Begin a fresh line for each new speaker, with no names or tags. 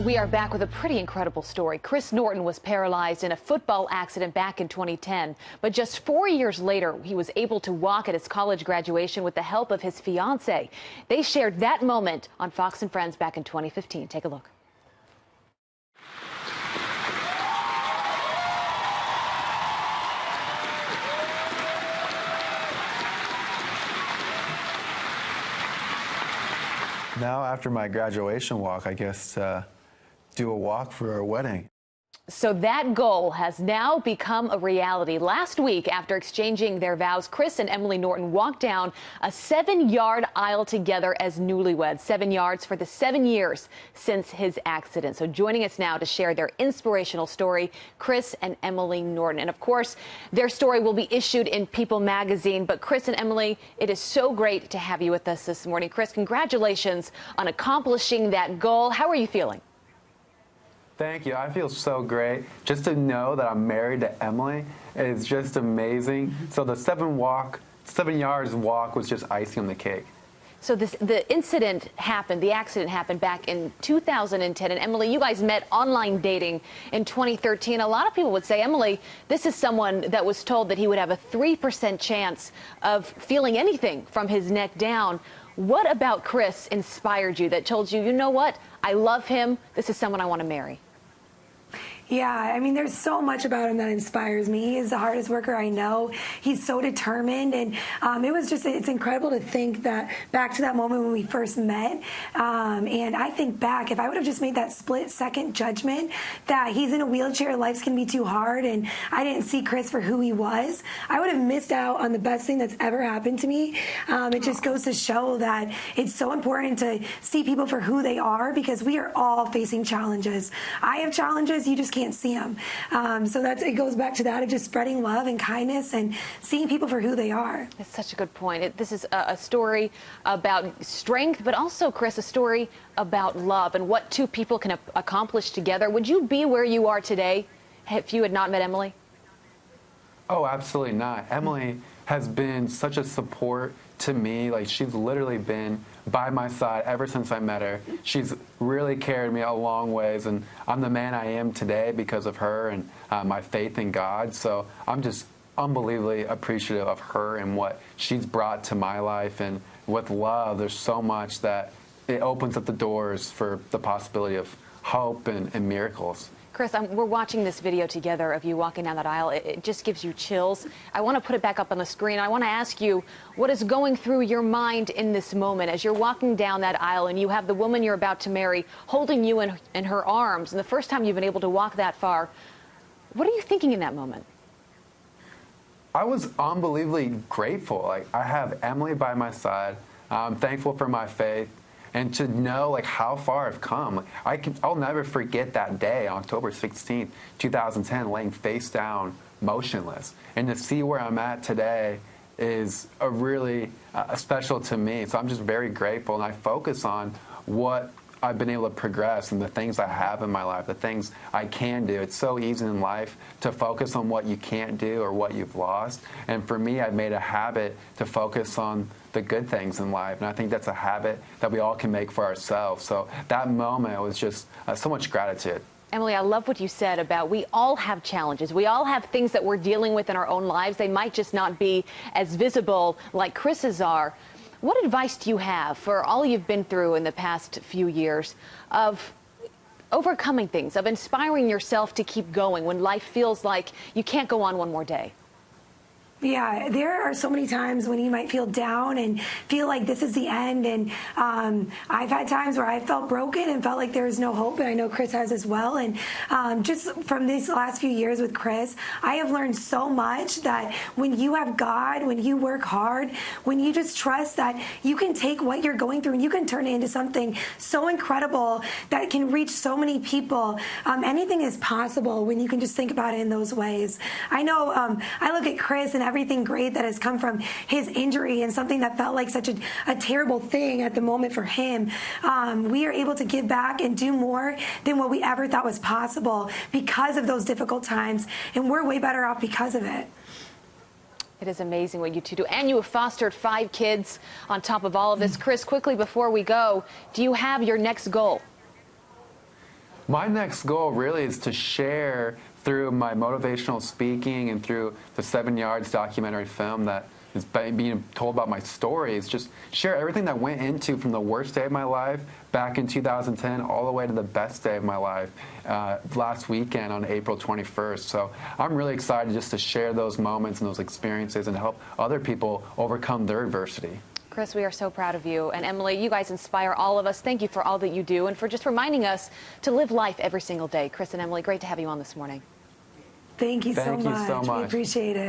We are back with a pretty incredible story. Chris Norton was paralyzed in a football accident back in 2010. But just 4 years later, he was able to walk at his college graduation with the help of his fiancée. They shared that moment on Fox and Friends back in 2015. Take a look.
Now, after my graduation walk, I guess do a walk for a wedding.
So that goal has now become a reality. Last week, after exchanging their vows, Chris and Emily Norton walked down a 7-yard aisle together as newlyweds. 7 yards for the 7 years since his accident. So joining us now to share their inspirational story, Chris and Emily Norton. And of course, their story will be issued in People magazine. But Chris and Emily, it is so great to have you with us this morning. Chris, congratulations on accomplishing that goal. How are you feeling?
Thank you. I feel so great. Just to know that I'm married to Emily is just amazing. So the 7 yards walk was just icing on the cake.
So the incident happened, the accident happened back in 2010. And Emily, you guys met online dating in 2013. A lot of people would say, Emily, this is someone that was told that he would have a 3% chance of feeling anything from his neck down. What about Chris inspired you that told you, you know what, I love him, this is someone I want to marry?
Yeah, I mean, there's so much about him that inspires me. He is the hardest worker I know. He's so determined, and it's incredible to think that back to that moment when we first met. And I think back, if I would have just made that split-second judgment that he's in a wheelchair, life's gonna be too hard, and I didn't see Chris for who he was, I would have missed out on the best thing that's ever happened to me. It just goes to show that it's so important to see people for who they are, because we are all facing challenges. I have challenges, you just can't see them. So it goes back to that of just spreading love and kindness and seeing people for who they are.
That's such a good point. This is a story about strength, but also, Chris, a story about love and what two people can accomplish together. Would you be where you are today if you had not met Emily?
Oh, absolutely not. Emily has been such a support to me. Like, she's literally been by my side ever since I met her. She's really carried me a long ways, and I'm the man I am today because of her and my faith in God. So I'm just unbelievably appreciative of her and what she's brought to my life. And with love, there's so much that it opens up the doors for the possibility of hope and miracles.
Chris, we're watching this video together of you walking down that aisle. It just gives you chills. I want to put it back up on the screen. I want to ask you, what is going through your mind in this moment as you're walking down that aisle and you have the woman you're about to marry holding you in her arms, and the first time you've been able to walk that far? What are you thinking in that moment?
I was unbelievably grateful. Like, I have Emily by my side. I'm thankful for my faith. And to know, like, how far I've come. I'll never forget that day, October 16th, 2010, laying face down, motionless. And to see where I'm at today is a really special to me. So I'm just very grateful, and I focus on what I've been able to progress and the things I have in my life, the things I can do. It's so easy in life to focus on what you can't do or what you've lost. And for me, I've made a habit to focus on the good things in life. And I think that's a habit that we all can make for ourselves. So that moment was just so much gratitude.
Emily, I love what you said about we all have challenges. We all have things that we're dealing with in our own lives. They might just not be as visible like Chris's are. What advice do you have for all you've been through in the past few years of overcoming things, of inspiring yourself to keep going when life feels like you can't go on one more day?
Yeah, there are so many times when you might feel down and feel like this is the end. And I've had times where I felt broken and felt like there was no hope, and I know Chris has as well. And just from these last few years with Chris, I have learned so much that when you have God, when you work hard, when you just trust that you can take what you're going through and you can turn it into something so incredible that can reach so many people. Anything is possible when you can just think about it in those ways. I know I look at Chris and everything great that has come from his injury and something that felt like such a terrible thing at the moment for him. We are able to give back and do more than what we ever thought was possible because of those difficult times, and we're way better off because of it.
It is amazing what you two do. And you have fostered 5 kids on top of all of this. Chris, quickly before we go, do you have your next goal?
My next goal really is to share through my motivational speaking and through the 7 Yards documentary film that is being told about my stories, just share everything that went into from the worst day of my life back in 2010 all the way to the best day of my life last weekend on April 21st. So I'm really excited just to share those moments and those experiences and help other people overcome their adversity.
Chris, we are so proud of you. And Emily, you guys inspire all of us. Thank you for all that you do and for just reminding us to live life every single day. Chris and Emily, great to have you on this morning.
Thank you so much.
Thank you so much.
We appreciate it.